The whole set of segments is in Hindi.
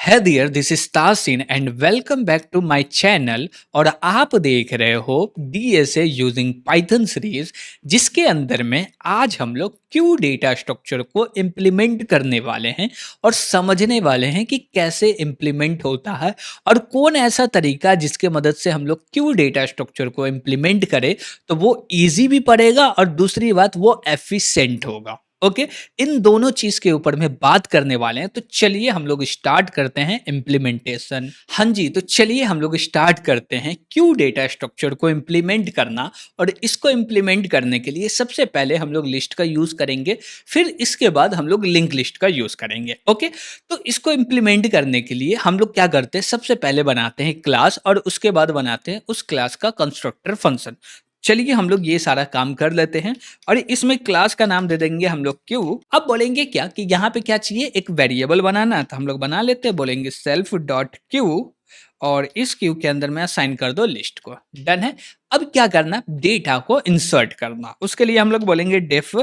है dear, this is Tasin and welcome back to my channel. और आप देख रहे हो डीएसए यूजिंग पाइथन सीरीज, जिसके अंदर में आज हम लोग क्यू डेटा स्ट्रक्चर को इम्प्लीमेंट करने वाले हैं और समझने वाले हैं कि कैसे इम्प्लीमेंट होता है और कौन ऐसा तरीका जिसके मदद से हम लोग क्यू डेटा स्ट्रक्चर को इम्प्लीमेंट करें तो वो इजी भी पड़ेगा और दूसरी बात वो एफिशिएंट होगा। ओके, इन दोनों चीज के ऊपर में बात करने वाले हैं, तो चलिए हम लोग स्टार्ट करते हैं इम्प्लीमेंटेशन। हाँ जी, तो चलिए हम लोग स्टार्ट करते हैं क्यू डेटा स्ट्रक्चर को इम्प्लीमेंट करना। और इसको इम्प्लीमेंट करने के लिए सबसे पहले हम लोग लिस्ट का यूज करेंगे, फिर इसके बाद हम लोग लिंक लिस्ट का यूज करेंगे। ओके, तो इसको इम्प्लीमेंट करने के लिए हम लोग क्या करते हैं, सबसे पहले बनाते हैं क्लास और उसके बाद बनाते हैं उस क्लास का कंस्ट्रक्टर फंक्शन। चलिए हम लोग ये सारा काम कर लेते हैं और इसमें क्लास का नाम दे देंगे हम लोग क्यू। अब बोलेंगे क्या कि यहाँ पे क्या चाहिए, एक वेरिएबल बनाना है, तो हम लोग बना लेते हैं, बोलेंगे सेल्फ डॉट क्यू और इस क्यू के अंदर में असाइन कर दो लिस्ट को। डन है। अब क्या करना, डेटा को इंसर्ट करना। उसके लिए हम लोग बोलेंगे डिफ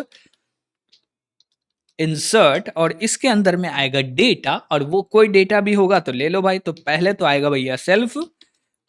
इंसर्ट और इसके अंदर में आएगा डेटा, और वो कोई डेटा भी होगा तो ले लो भाई। तो पहले तो आएगा भैया सेल्फ,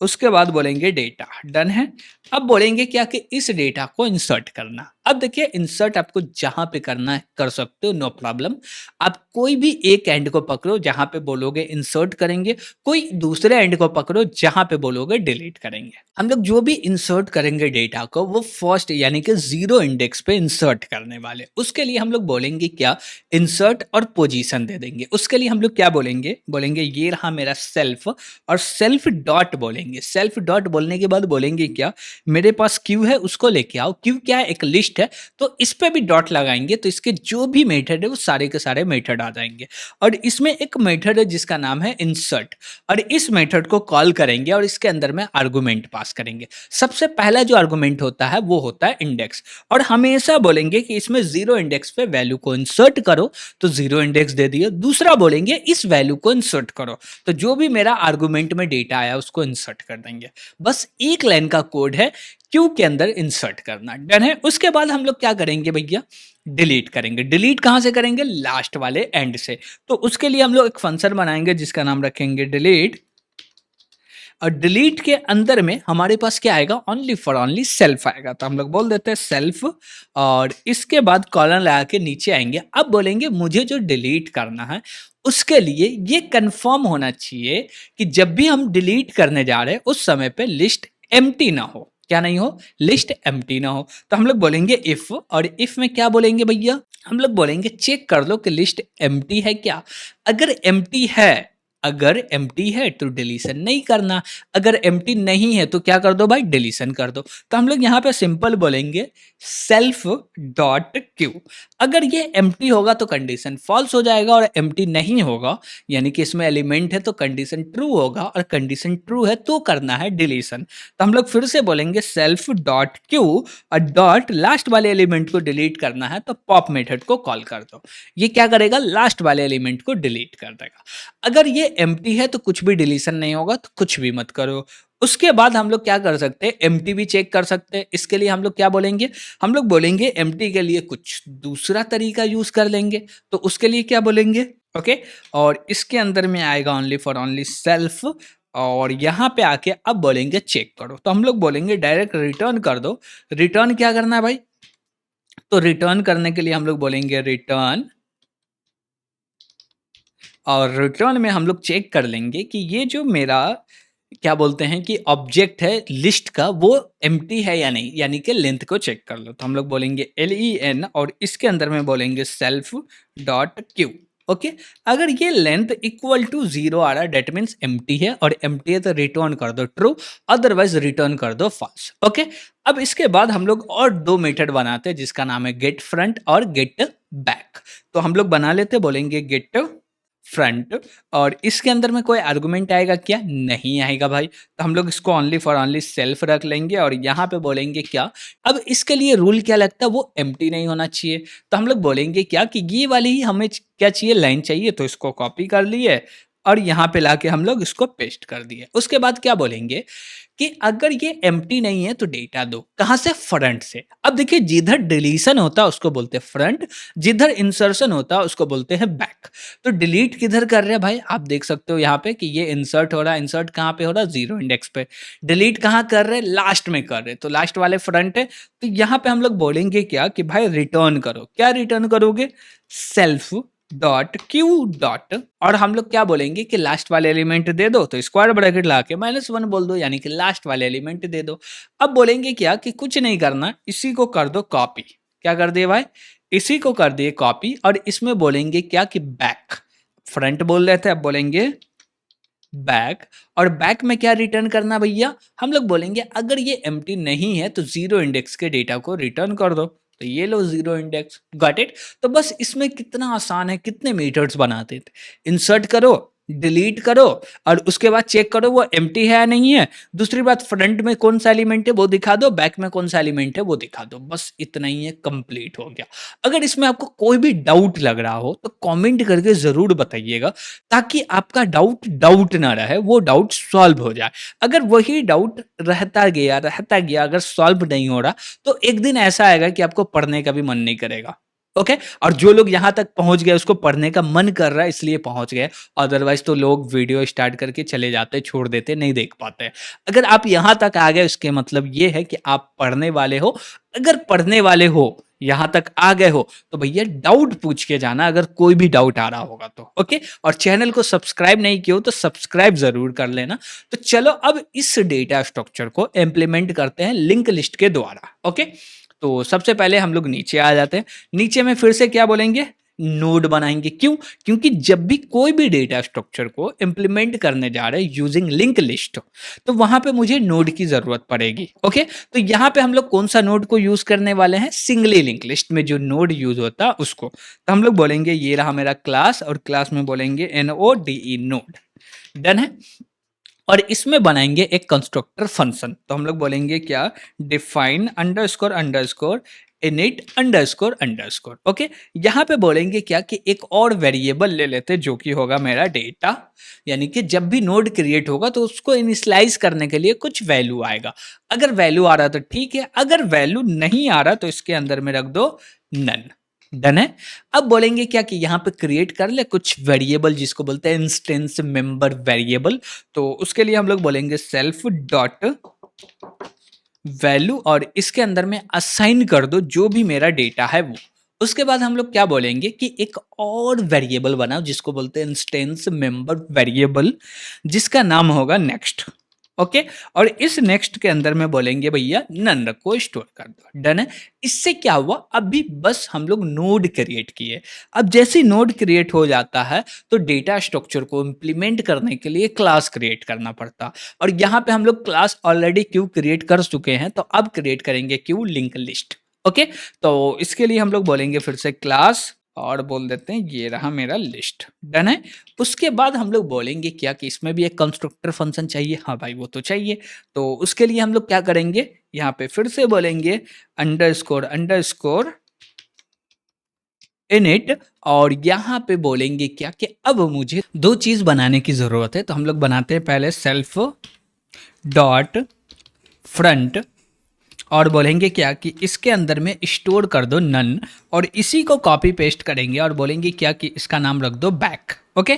उसके बाद बोलेंगे डेटा। डन है। अब बोलेंगे क्या कि इस डेटा को इंसर्ट करना। अब देखिए, इंसर्ट आपको जहां पे करना है कर सकते हो, नो प्रॉब्लम। आप कोई भी एक एंड को पकड़ो जहां पे बोलोगे इंसर्ट करेंगे, कोई दूसरे एंड को पकड़ो जहां पे बोलोगे डिलीट करेंगे। हम लोग जो भी इंसर्ट करेंगे डेटा को, वो फर्स्ट यानी कि जीरो इंडेक्स पे इंसर्ट करने वाले। उसके लिए हम लोग बोलेंगे क्या, इंसर्ट और पोजीशन दे देंगे। उसके लिए हम लोग क्या बोलेंगे, बोलेंगे ये रहा मेरा सेल्फ और सेल्फ डॉट बोलेंगे। सेल्फ डॉट बोलने के बाद बोलेंगे क्या, मेरे पास क्यू है उसको लेके आओ। क्यू क्या है, एक लिस्ट है, तो इस पे भी डॉट लगाएंगे तो इसके जो भी मेथड है वो सारे के सारे मेथड आ जाएंगे। और इसमें एक मेथड है जिसका नाम है इंसर्ट, और इस मेथड को कॉल करेंगे और इसके अंदर में आर्गुमेंट पास करेंगे। सबसे पहला जो आर्गुमेंट होता है वो होता है इंडेक्स, और हमेशा बोलेंगे कि इसमें जीरो इंडेक्स पे वैल्यू को इंसर्ट करो, तो जीरो इंडेक्स दे दिए। दूसरा बोलेंगे इस वैल्यू को इंसर्ट करो, तो जो भी मेरा आर्गुमेंट में डेटा आया उसको इंसर्ट कर देंगे। बस एक लाइन का कोड है क्यू के अंदर इंसर्ट करना। डन है। उसके बाद हम लोग क्या करेंगे भैया, डिलीट करेंगे। डिलीट कहां से करेंगे, लास्ट वाले एंड से। तो उसके लिए हम लोग एक फंक्शन बनाएंगे जिसका नाम रखेंगे डिलीट, और डिलीट के अंदर में हमारे पास क्या आएगा, ओनली फॉर ओनली सेल्फ आएगा। तो हम लोग बोल देते हैं सेल्फ, और इसके बाद कॉलन लगा के नीचे आएंगे। अब बोलेंगे मुझे जो डिलीट करना है उसके लिए ये कंफर्म होना चाहिए कि जब भी हम डिलीट करने जा रहे हैं उस समय पे लिस्ट एम्प्टी ना हो। क्या नहीं हो, लिस्ट एम्प्टी ना हो। तो हम लोग बोलेंगे इफ, और इफ में क्या बोलेंगे भैया, हम लोग बोलेंगे चेक कर लो कि लिस्ट एम्प्टी है क्या। अगर एम्प्टी है, अगर एम्प्टी है तो डिलीशन नहीं करना, अगर एम्प्टी नहीं है तो क्या कर दो भाई, डिलीशन कर दो। तो हम लोग यहाँ पे सिंपल बोलेंगे सेल्फ डॉट क्यू। अगर ये एम्प्टी होगा तो कंडीशन फॉल्स हो जाएगा, और एम्प्टी नहीं होगा यानी कि इसमें एलिमेंट है तो कंडीशन ट्रू होगा, और कंडीशन ट्रू है तो करना है डिलीशन। तो हम लोग फिर से बोलेंगे सेल्फ डॉट क्यू और डॉट लास्ट वाले एलिमेंट को डिलीट करना है तो पॉप मेथड को कॉल कर दो। ये क्या करेगा, लास्ट वाले एलिमेंट को डिलीट कर देगा। अगर ये एम्प्टी है तो कुछ भी डिलीशन नहीं होगा, तो कुछ भी मत करो। उसके बाद हम लोग क्या कर सकते हैं, एम्प्टी भी चेक कर सकते हैं। इसके लिए हम लोग क्या बोलेंगे, हम लोग बोलेंगे एम्प्टी के लिए कुछ दूसरा तरीका यूज कर लेंगे। तो उसके लिए क्या बोलेंगे, ओके, और इसके अंदर में आएगा ओनली फॉर ओनली सेल्फ, और यहाँ पे आके अब बोलेंगे चेक करो। तो हम लोग बोलेंगे डायरेक्ट रिटर्न कर दो। रिटर्न क्या करना है भाई, तो रिटर्न करने के लिए हम लोग बोलेंगे रिटर्न, और रिटर्न में हम लोग चेक कर लेंगे कि ये जो मेरा क्या बोलते हैं कि ऑब्जेक्ट है लिस्ट का, वो एम्प्टी है या नहीं, यानी कि लेंथ को चेक कर लो। तो हम लोग बोलेंगे len और इसके अंदर में बोलेंगे सेल्फ डॉट क्यू। ओके, अगर ये लेंथ इक्वल टू 0 आ रहा है डेट मीन्स एम्प्टी है, और एम्प्टी है तो रिटर्न कर दो ट्रू, अदरवाइज रिटर्न कर दो फॉल्स। ओके, अब इसके बाद हम लोग और दो मेथड बनाते हैं जिसका नाम है गेट फ्रंट और गेट बैक। तो हम लोग बना लेते, बोलेंगे गेट फ्रंट, और इसके अंदर में कोई आर्गुमेंट आएगा क्या, नहीं आएगा भाई। तो हम लोग इसको ओनली फॉर ओनली सेल्फ रख लेंगे, और यहाँ पे बोलेंगे क्या, अब इसके लिए रूल क्या लगता है, वो एम्प्टी नहीं होना चाहिए। तो हम लोग बोलेंगे क्या कि ये वाली ही हमें क्या चाहिए, लाइन चाहिए, तो इसको कॉपी कर लिए और यहाँ पे लाके हम लोग इसको पेस्ट कर दिए। उसके बाद क्या बोलेंगे कि अगर ये एम्प्टी नहीं है तो डेटा दो। कहाँ से? फ्रंट से। अब देखिए जिधर डिलीशन होता है उसको बोलते हैं फ्रंट, जिधर इंसर्शन होता है उसको बोलते हैं बैक। तो डिलीट किधर कर रहे हैं भाई? आप देख सकते हो यहाँ पे कि ये इंसर्ट हो रहा है। इंसर्ट कहाँ पे हो रहा है? 0 इंडेक्स पे। डिलीट कहाँ कर रहे हैं? लास्ट में कर रहे हैं। तो लास्ट वाले फ्रंट है। तो यहाँ पे हम लोग बोलेंगे क्या कि भाई रिटर्न करो। क्या रिटर्न करोगे? सेल्फ डॉट क्यू डॉट, और हम लोग क्या बोलेंगे कि लास्ट वाले एलिमेंट दे दो। तो स्क्वायर ब्रैकेट ला के -1 बोल दो, यानी कि लास्ट वाले एलिमेंट दे दो। अब बोलेंगे क्या कि कुछ नहीं करना, इसी को कर दो कॉपी। क्या कर दिए भाई? इसी को कर दिए कॉपी, और इसमें बोलेंगे क्या कि बैक। फ्रंट बोल रहे थे, अब बोलेंगे बैक। और बैक में क्या रिटर्न करना भैया? हम लोग बोलेंगे अगर ये एम्प्टी नहीं है तो 0 इंडेक्स के डेटा को रिटर्न कर दो। तो ये लो 0 इंडेक्स, गॉट इट। तो बस इसमें कितना आसान है, कितने मेथड्स बनाते थे। इंसर्ट करो, डिलीट करो, और उसके बाद चेक करो वो एम्प्टी है या नहीं है। दूसरी बात, फ्रंट में कौन सा एलिमेंट है वो दिखा दो, बैक में कौन सा एलिमेंट है वो दिखा दो। बस इतना ही है, कंप्लीट हो गया। अगर इसमें आपको कोई भी डाउट लग रहा हो तो कमेंट करके जरूर बताइएगा, ताकि आपका डाउट डाउट ना रहे, वो डाउट सॉल्व हो जाए। अगर वही डाउट रहता गया अगर सॉल्व नहीं हो रहा, तो एक दिन ऐसा आएगा कि आपको पढ़ने का भी मन नहीं करेगा। ओके और जो लोग यहां तक पहुंच गए उसको पढ़ने का मन कर रहा है इसलिए पहुंच गए, अदरवाइज तो लोग वीडियो स्टार्ट करके चले जाते, छोड़ देते, नहीं देख पाते। अगर आप यहां तक आ गए उसके मतलब ये है कि आप पढ़ने वाले हो। अगर पढ़ने वाले हो, यहां तक आ गए हो, तो भैया डाउट पूछ के जाना अगर कोई भी डाउट आ रहा होगा तो। ओके और चैनल को सब्सक्राइब नहीं किया हो तो सब्सक्राइब जरूर कर लेना। तो चलो अब इस डेटा स्ट्रक्चर को इम्प्लीमेंट करते हैं लिंक लिस्ट के द्वारा। ओके तो सबसे पहले हम लोग नीचे आ जाते हैं। नीचे में फिर से क्या बोलेंगे? नोड बनाएंगे। क्यों? क्योंकि जब भी कोई भी डेटा स्ट्रक्चर को इम्प्लीमेंट करने जा रहे हैं यूजिंग लिंक लिस्ट, तो वहां पे मुझे नोड की जरूरत पड़ेगी। ओके तो यहाँ पे हम लोग कौन सा नोड को यूज करने वाले हैं? सिंगली लिंक लिस्ट में जो नोड यूज होता है उसको। तो हम लोग बोलेंगे ये रहा मेरा क्लास, और क्लास में बोलेंगे NODE नोड। डन है। और इसमें बनाएंगे एक कंस्ट्रक्टर फंक्शन। तो हम लोग बोलेंगे क्या? Define underscore underscore init underscore underscore. Okay यहाँ पे बोलेंगे क्या कि एक और वेरिएबल ले लेते जो कि होगा मेरा डेटा, यानी कि जब भी नोड क्रिएट होगा तो उसको इनिशियलाइज करने के लिए कुछ वैल्यू आएगा। अगर वैल्यू आ रहा तो ठीक है, अगर वैल्यू नहीं आ रहा तो इसके अंदर में रख दो नन। डन है। अब बोलेंगे क्या कि यहाँ पे क्रिएट कर ले कुछ वेरिएबल जिसको बोलते हैं इंस्टेंस मेंबर वेरिएबल। तो उसके लिए हम लोग बोलेंगे सेल्फ डॉट वैल्यू, और इसके अंदर में असाइन कर दो जो भी मेरा डेटा है वो। उसके बाद हम लोग क्या बोलेंगे कि एक और वेरिएबल बनाओ जिसको बोलते हैं इंस्टेंस मेंबर वेरिएबल, जिसका नाम होगा नेक्स्ट। ओके और इस नेक्स्ट के अंदर में बोलेंगे भैया नन रखो, स्टोर कर दो। डन है। इससे क्या हुआ? अभी बस हम लोग नोड क्रिएट किए। अब जैसे नोड क्रिएट हो जाता है तो डेटा स्ट्रक्चर को इंप्लीमेंट करने के लिए क्लास क्रिएट करना पड़ता, और यहाँ पे हम लोग क्लास ऑलरेडी क्यू क्रिएट कर चुके हैं, तो अब क्रिएट करेंगे क्यू लिंक लिस्ट। ओके तो इसके लिए हम लोग बोलेंगे फिर से क्लास, और बोल देते हैं ये रहा मेरा लिस्ट। डन है। उसके बाद हम लोग बोलेंगे क्या कि इसमें भी एक कंस्ट्रक्टर फंक्शन चाहिए। हाँ भाई वो तो चाहिए। तो उसके लिए हम लोग क्या करेंगे? यहाँ पे फिर से बोलेंगे अंडरस्कोर अंडरस्कोर इनिट, और यहाँ पे बोलेंगे क्या कि अब मुझे दो चीज बनाने की जरूरत है। तो हम लोग बनाते हैं पहले सेल्फ डॉट फ्रंट, और बोलेंगे क्या कि इसके अंदर में स्टोर कर दो नन, और इसी को कॉपी पेस्ट करेंगे और बोलेंगे क्या कि इसका नाम रख दो बैक। ओके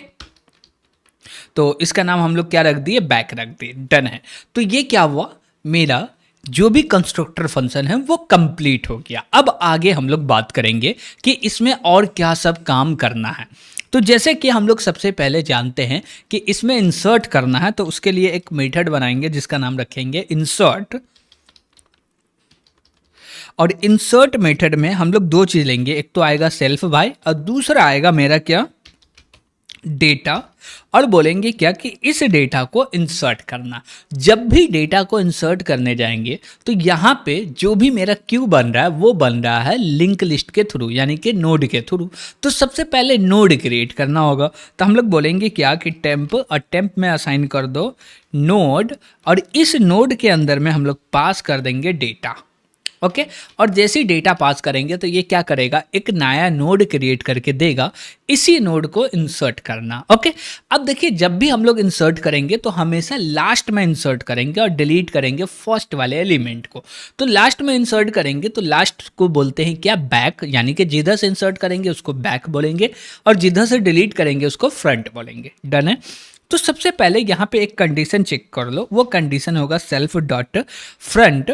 तो इसका नाम हम लोग क्या रख दिए? बैक रख दिए। डन है। तो ये क्या हुआ? मेरा जो भी कंस्ट्रक्टर फंक्शन है वो कंप्लीट हो गया। अब आगे हम लोग बात करेंगे कि इसमें और क्या सब काम करना है। तो जैसे कि हम लोग सबसे पहले जानते हैं कि इसमें इंसर्ट करना है, तो उसके लिए एक मेथड बनाएंगे जिसका नाम रखेंगे इंसर्ट। और इंसर्ट मेथड में हम लोग दो चीज लेंगे, एक तो आएगा सेल्फ बाय और दूसरा आएगा मेरा क्या? डेटा। और बोलेंगे क्या कि इस डेटा को इंसर्ट करना। जब भी डेटा को इंसर्ट करने जाएंगे तो यहाँ पे जो भी मेरा क्यू बन रहा है वो बन रहा है लिंक लिस्ट के थ्रू, यानी कि नोड के थ्रू। तो सबसे पहले नोड क्रिएट करना होगा। तो हम लोग बोलेंगे क्या कि टेम्प, और टेम्प में असाइन कर दो नोड, और इस नोड के अंदर में हम लोग पास कर देंगे डेटा। ओके। और जैसे ही डेटा पास करेंगे तो ये क्या करेगा, एक नया नोड क्रिएट करके देगा, इसी नोड को इंसर्ट करना। ओके। अब देखिए जब भी हम लोग इंसर्ट करेंगे तो हमेशा लास्ट में इंसर्ट करेंगे और डिलीट करेंगे फर्स्ट वाले एलिमेंट को। तो लास्ट में इंसर्ट करेंगे तो लास्ट को बोलते हैं क्या, बैक, यानी कि जिधर से इंसर्ट करेंगे उसको बैक बोलेंगे और जिधर से डिलीट करेंगे उसको फ्रंट बोलेंगे। डन है। तो सबसे पहले यहाँ पे एक कंडीशन चेक कर लो, वो कंडीशन होगा self dot front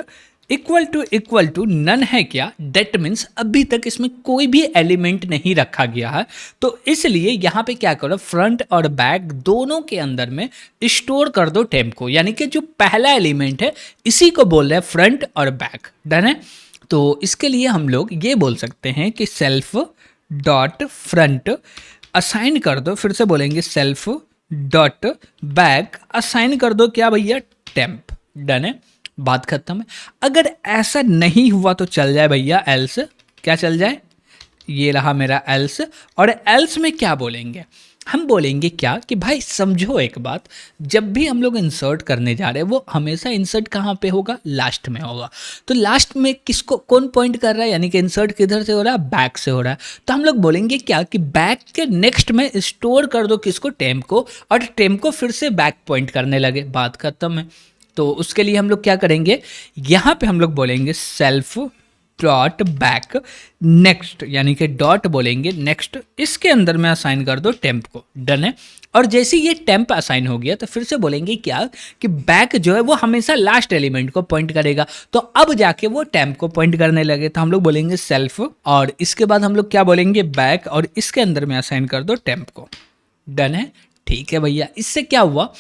equal to none है क्या, डेट मीन्स अभी तक इसमें कोई भी एलिमेंट नहीं रखा गया है, तो इसलिए यहाँ पे क्या करो, फ्रंट और बैक दोनों के अंदर में स्टोर कर दो टेम्प को, यानी कि जो पहला एलिमेंट है इसी को बोल रहे हैं फ्रंट और बैक। डन है। तो इसके लिए हम लोग ये बोल सकते हैं कि सेल्फ डॉट फ्रंट असाइन कर दो, फिर से बोलेंगे सेल्फ डॉट बैक असाइन कर दो क्या भैया, टेम्प। डन है, बात खत्म है। अगर ऐसा नहीं हुआ तो चल जाए भैया एल्स, क्या चल जाए, ये रहा मेरा एल्स। और एल्स में क्या बोलेंगे, हम बोलेंगे क्या कि भाई समझो एक बात, जब भी हम लोग इंसर्ट करने जा रहे हैं वो हमेशा इंसर्ट कहाँ पे होगा, लास्ट में होगा। तो लास्ट में किसको कौन पॉइंट कर रहा है, यानी कि इंसर्ट किधर से हो रहा है, बैक से हो रहा है। तो हम लोग बोलेंगे क्या कि बैक के नेक्स्ट में स्टोर कर दो किसको, टेम्प को, और टेम्प को फिर से बैक पॉइंट करने लगे, बात खत्म है। तो उसके लिए हम लोग क्या करेंगे, यहाँ पे हम लोग बोलेंगे सेल्फ डॉट बैक नेक्स्ट, यानी कि डॉट बोलेंगे नेक्स्ट, इसके अंदर में असाइन कर दो टेम्प को। डन है। और जैसे ये टेम्प असाइन हो गया तो फिर से बोलेंगे क्या कि बैक जो है वो हमेशा लास्ट एलिमेंट को पॉइंट करेगा, तो अब जाके वो टेम्प को पॉइंट करने लगे, तो हम लोग बोलेंगे सेल्फ, और इसके बाद हम लोग क्या बोलेंगे, बैक, और इसके अंदर में असाइन कर दो टेम्प को। डन है। ठीक है भैया, इससे क्या हुआ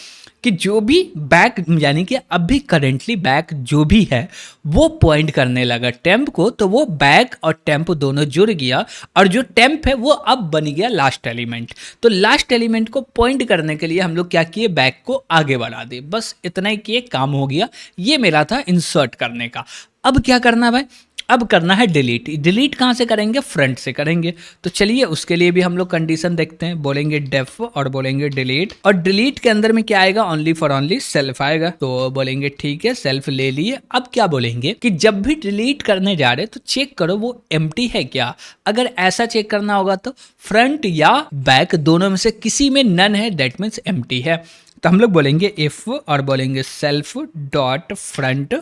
कि जो भी बैक, यानी कि अभी करेंटली बैक जो भी है वो पॉइंट करने लगा टेम्प को, तो वो बैक और टेम्प दोनों जुड़ गया, और जो टेम्प है वो अब बन गया लास्ट एलिमेंट। तो लास्ट एलिमेंट को पॉइंट करने के लिए हम लोग क्या किए, बैक को आगे बढ़ा दिए, बस इतना ही किए, काम हो गया। ये मेरा था इंसर्ट करने का। अब क्या करना भाई, अब करना है डिलीट। डिलीट कहाँ से करेंगे, फ्रंट से करेंगे। तो चलिए उसके लिए भी हम लोग कंडीशन देखते हैं, बोलेंगे डेफ और बोलेंगे डिलीट, और डिलीट के अंदर में क्या आएगा, ओनली फॉर ओनली सेल्फ आएगा। तो बोलेंगे ठीक है, सेल्फ ले लिए। अब क्या बोलेंगे कि जब भी डिलीट करने जा रहे तो चेक करो वो एम्प्टी है क्या। अगर ऐसा चेक करना होगा तो फ्रंट या बैक दोनों में से किसी में नन है, दैट मीन्स एम्प्टी है। तो हम लोग बोलेंगे इफ और बोलेंगे self dot front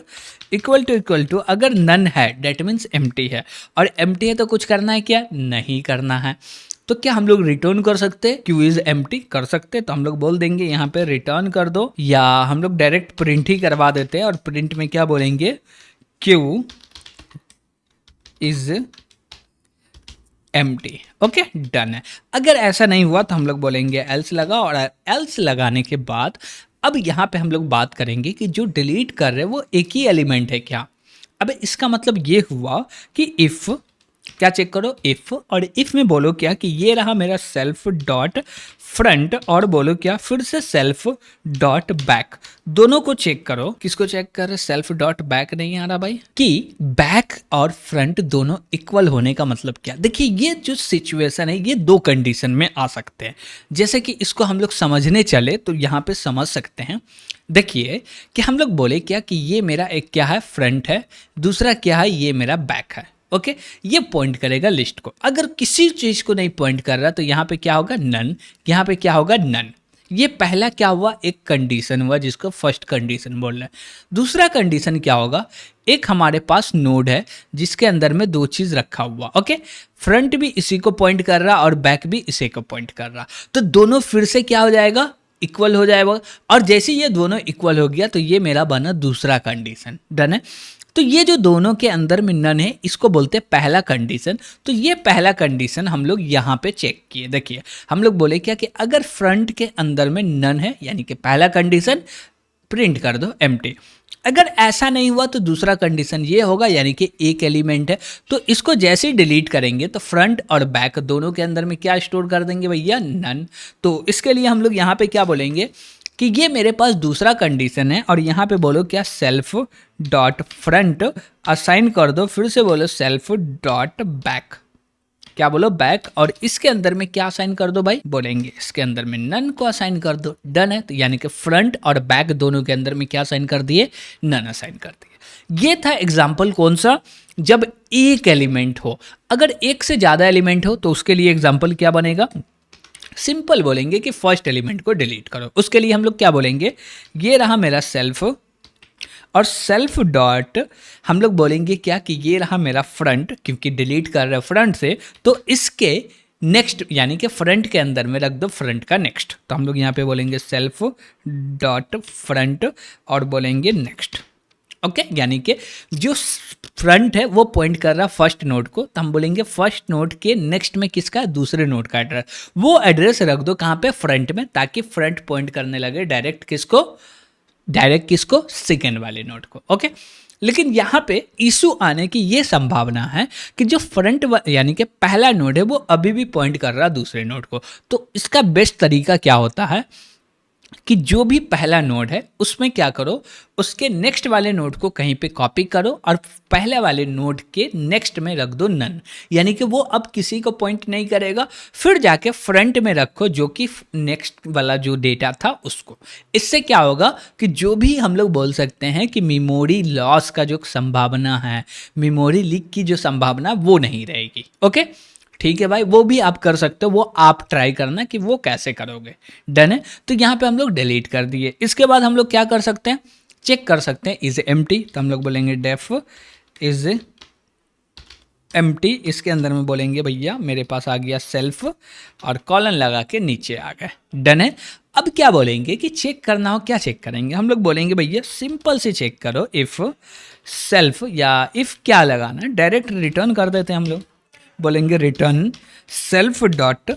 equal to अगर नन है डेट मीन्स एम्प्टी है, और एम्प्टी है तो कुछ करना है क्या, नहीं करना है। तो क्या हम लोग रिटर्न कर सकते हैं, क्यू इज एम्प्टी कर सकते हैं, तो हम लोग बोल देंगे यहाँ पे रिटर्न कर दो, या हम लोग डायरेक्ट प्रिंट ही करवा देते हैं, और प्रिंट में क्या बोलेंगे, Q is empty. Okay, done है। अगर ऐसा नहीं हुआ तो हम लोग बोलेंगे एल्स लगा, और एल्स लगाने के बाद अब यहाँ पे हम लोग बात करेंगे कि जो डिलीट कर रहे हैं वो एक ही एलिमेंट है क्या। अब इसका मतलब ये हुआ कि इफ़, क्या चेक करो, इफ़, और इफ़ में बोलो क्या कि ये रहा मेरा सेल्फ डॉट फ्रंट, और बोलो क्या, फिर से सेल्फ डॉट बैक, दोनों को चेक करो। किसको चेक कर रहे, सेल्फ डॉट बैक नहीं आ रहा भाई, कि बैक और फ्रंट दोनों इक्वल होने का मतलब क्या। देखिए ये जो सिचुएशन है ये दो कंडीशन में आ सकते हैं, जैसे कि इसको हम लोग समझने चले तो यहाँ पे समझ सकते हैं। देखिए कि हम लोग बोले क्या कि ये मेरा एक क्या है, फ्रंट है, दूसरा क्या है, ये मेरा बैक है। ओके, ये पॉइंट करेगा लिस्ट को। अगर किसी चीज को नहीं पॉइंट कर रहा तो यहाँ पे क्या होगा, नन, यहाँ पे क्या होगा, नन। ये पहला क्या हुआ, एक कंडीशन हुआ जिसको फर्स्ट कंडीशन बोल रहे हैं। दूसरा कंडीशन क्या होगा, एक हमारे पास नोड है जिसके अंदर में दो चीज रखा हुआ। ओके, फ्रंट भी इसी को पॉइंट कर रहा और बैक भी इसी को पॉइंट कर रहा, तो दोनों फिर से क्या हो जाएगा, इक्वल हो जाएगा। और जैसे ये दोनों इक्वल हो गया तो ये मेरा बना दूसरा कंडीशन। डन है। तो ये जो दोनों के अंदर में नन है इसको बोलते हैं पहला कंडीशन। तो ये पहला कंडीशन हम लोग यहाँ पे चेक किए। देखिए हम लोग बोले क्या कि अगर फ्रंट के अंदर में नन है यानी कि पहला कंडीशन प्रिंट कर दो एम्प्टी। अगर ऐसा नहीं हुआ तो दूसरा कंडीशन ये होगा, यानी कि एक एलिमेंट है तो इसको जैसे ही डिलीट करेंगे तो फ्रंट और बैक दोनों के अंदर में क्या स्टोर कर देंगे भैया, नन। तो इसके लिए हम लोग यहाँ पे क्या बोलेंगे कि ये मेरे पास दूसरा कंडीशन है, और यहाँ पे बोलो क्या, सेल्फ डॉट फ्रंट असाइन कर दो, फिर से बोलो सेल्फ डॉट बैक। क्या बोलो, बैक, और इसके अंदर में क्या असाइन कर दो भाई, बोलेंगे इसके अंदर में नन को असाइन कर दो। डन है, तो यानी कि फ्रंट और बैक दोनों के अंदर में क्या असाइन कर दिए, नन असाइन कर दिए। ये था एग्जाम्पल कौन सा, जब एक एलिमेंट हो। अगर एक से ज्यादा एलिमेंट हो तो उसके लिए एग्जाम्पल क्या बनेगा, सिंपल बोलेंगे कि फर्स्ट एलिमेंट को डिलीट करो। उसके लिए हम लोग क्या बोलेंगे, ये रहा मेरा सेल्फ, और सेल्फ डॉट हम लोग बोलेंगे क्या कि ये रहा मेरा फ्रंट, क्योंकि डिलीट कर रहे हैं फ्रंट से, तो इसके नेक्स्ट यानी कि फ्रंट के अंदर में रख दो फ्रंट का नेक्स्ट। तो हम लोग यहाँ पे बोलेंगे सेल्फ डॉट फ्रंट और बोलेंगे नेक्स्ट। ओके, यानी कि जो फ्रंट है वो पॉइंट कर रहा फर्स्ट नोड को, तो हम बोलेंगे फर्स्ट नोड के नेक्स्ट में किसका, दूसरे नोड का एड्रेस, वो एड्रेस रख दो कहाँ पे, फ्रंट में, ताकि फ्रंट पॉइंट करने लगे डायरेक्ट किसको, सेकेंड वाले नोड को। ओके, लेकिन यहाँ पे इशू आने की ये संभावना है कि जो फ्रंट यानी कि पहला नोड है वो अभी भी पॉइंट कर रहा दूसरे नोड को। तो इसका बेस्ट तरीका क्या होता है कि जो भी पहला नोड है उसमें क्या करो, उसके नेक्स्ट वाले नोड को कहीं पे कॉपी करो और पहले वाले नोड के नेक्स्ट में रख दो नन, यानी कि वो अब किसी को पॉइंट नहीं करेगा। फिर जाके फ्रंट में रखो जो कि नेक्स्ट वाला जो डेटा था उसको। इससे क्या होगा कि जो भी हम लोग बोल सकते हैं कि मेमोरी लॉस का जो संभावना है, मेमोरी लीक की जो संभावना वो नहीं रहेगी। ओके, ठीक है भाई, वो भी आप कर सकते हो, वो आप ट्राई करना कि वो कैसे करोगे। डन है, तो यहाँ पे हम लोग डिलीट कर दिए। इसके बाद हम लोग क्या कर सकते हैं, चेक कर सकते हैं इज एम्प्टी, तो हम लोग बोलेंगे डेफ इज एम्प्टी। इसके अंदर में बोलेंगे भैया मेरे पास आ गया सेल्फ और कॉलन लगा के नीचे आ गए। डन है, अब क्या बोलेंगे कि चेक करना हो, क्या चेक करेंगे, हम लोग बोलेंगे भैया सिंपल से चेक करो, इफ सेल्फ या इफ क्या लगाना, डायरेक्ट रिटर्न कर देते हैं हम लोग, बोलेंगे return self dot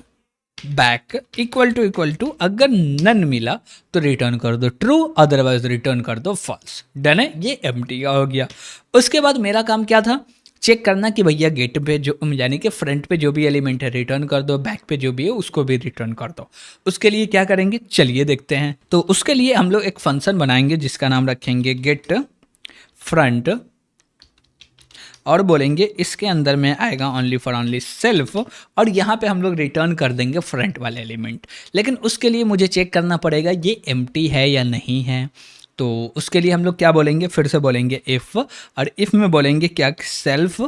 back equal to अगर नन मिला तो रिटर्न कर दो ट्रू, अदरवाइज रिटर्न कर दो फॉल्स। डन है, ये एम्प्टी का हो गया। उसके बाद मेरा काम क्या था, चेक करना कि भैया गेट पे जो यानी कि फ्रंट पे जो भी एलिमेंट है रिटर्न कर दो, बैक पे जो भी है उसको भी रिटर्न कर दो। उसके लिए क्या करेंगे, चलिए देखते हैं। तो उसके लिए हम लोग एक फंक्शन बनाएंगे जिसका नाम रखेंगे गेट फ्रंट, और बोलेंगे इसके अंदर में आएगा ओनली फॉर ओनली सेल्फ, और यहाँ पे हम लोग रिटर्न कर देंगे फ्रंट वाले एलिमेंट। लेकिन उसके लिए मुझे चेक करना पड़ेगा ये एम्प्टी है या नहीं है। तो उसके लिए हम लोग क्या बोलेंगे, फिर से बोलेंगे इफ़, और इफ़ में बोलेंगे क्या, self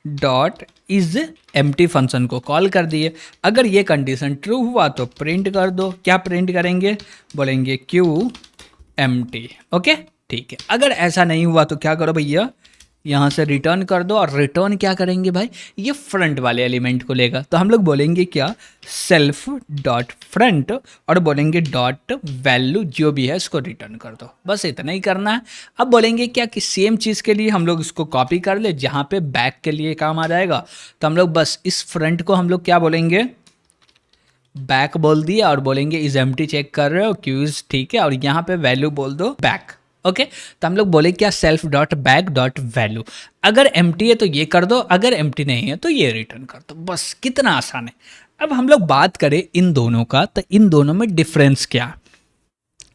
dot is empty function को कॉल कर दिए। अगर ये कंडीशन ट्रू हुआ तो प्रिंट कर दो, क्या प्रिंट करेंगे, बोलेंगे क्यू एम्प्टी। ओके, ठीक है। अगर ऐसा नहीं हुआ तो क्या करो भैया, यहाँ से रिटर्न कर दो, और रिटर्न क्या करेंगे भाई, ये फ्रंट वाले एलिमेंट को लेगा। तो हम लोग बोलेंगे क्या, सेल्फ डॉट फ्रंट, और बोलेंगे डॉट वैल्यू जो भी है इसको रिटर्न कर दो। बस इतना ही करना है। अब बोलेंगे क्या कि सेम चीज़ के लिए हम लोग इसको कॉपी कर ले, जहाँ पे बैक के लिए काम आ जाएगा। तो हम लोग बस इस फ्रंट को हम लोग क्या बोलेंगे, बैक बोल दिया, और बोलेंगे इज एम्प्टी चेक कर रहे हो, क्यूज ठीक है, और यहाँ पे वैल्यू बोल दो बैक। ओके, तो हम लोग बोले क्या, self dot back dot value, अगर एम्प्टी है तो ये कर दो, अगर एम्प्टी नहीं है तो ये रिटर्न कर दो। बस कितना आसान है। अब हम लोग बात करें इन दोनों का, तो इन दोनों में डिफरेंस क्या,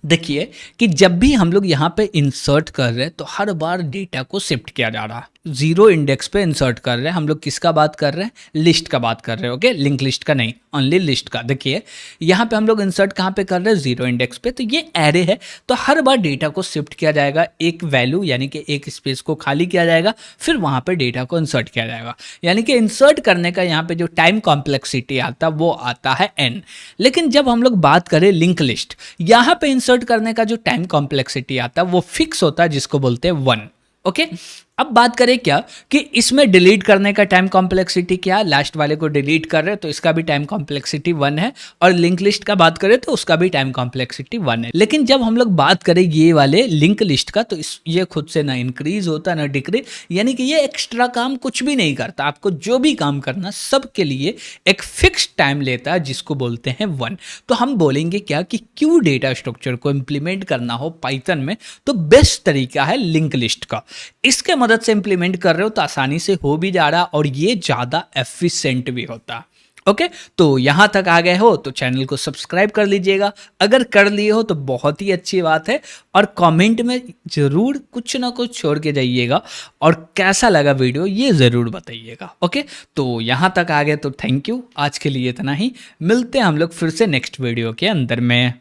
देखिए कि जब भी हम लोग यहाँ पे इंसर्ट कर रहे हैं तो हर बार डेटा को शिफ्ट किया जा रहा है। जीरो इंडेक्स पे इंसर्ट कर रहे हैं हम लोग, किसका बात कर रहे हैं, लिस्ट का बात कर रहे हैं। ओके, लिंक लिस्ट का नहीं, ओनली लिस्ट का। देखिए यहाँ पे हम लोग इंसर्ट कहाँ पे कर रहे हैं, जीरो इंडेक्स पे। तो ये एरे है, तो हर बार डेटा को शिफ्ट किया जाएगा, एक वैल्यू यानी कि एक स्पेस को खाली किया जाएगा, फिर वहाँ पे डेटा को इंसर्ट किया जाएगा। यानी कि इंसर्ट करने का यहाँ पे जो टाइम कॉम्प्लेक्सिटी आता वो आता है n। लेकिन जब हम लोग बात करें लिंक लिस्ट, यहाँ पे इंसर्ट करने का जो टाइम कॉम्प्लेक्सिटी आता है वो फिक्स होता है, जिसको बोलते हैं 1। ओके, अब बात करें क्या कि इसमें डिलीट करने का टाइम कॉम्प्लेक्सिटी क्या, लास्ट वाले को डिलीट कर रहे हैं तो इसका भी टाइम कॉम्प्लेक्सिटी 1 है, और लिंक लिस्ट का बात करें तो उसका भी टाइम कॉम्प्लेक्सिटी 1 है। लेकिन जब हम लोग बात करें ये वाले लिंक लिस्ट का, तो ये खुद से ना इंक्रीज होता ना डिक्रीज, यानी कि ये एक्स्ट्रा काम कुछ भी नहीं करता। आपको जो भी काम करना सबके लिए एक फिक्स टाइम लेता है, जिसको बोलते हैं 1। तो हम बोलेंगे क्या कि क्यों डेटा स्ट्रक्चर को इम्प्लीमेंट करना हो पाइथन में, तो बेस्ट तरीका है लिंक लिस्ट का। इसके मदद से इंप्लीमेंट कर रहे हो तो आसानी से हो भी जा रहा, और ये ज़्यादा एफिशिएंट भी होता। ओके, तो यहाँ तक आ गए हो तो चैनल को सब्सक्राइब कर लीजिएगा, अगर कर लिए हो तो बहुत ही अच्छी बात है, और कमेंट में ज़रूर कुछ ना कुछ छोड़ के जाइएगा, और कैसा लगा वीडियो ये ज़रूर बताइएगा। ओके, तो यहाँ तक आ गए तो थैंक यू, आज के लिए इतना ही, मिलते हैं हम लोग फिर से नेक्स्ट वीडियो के अंदर में।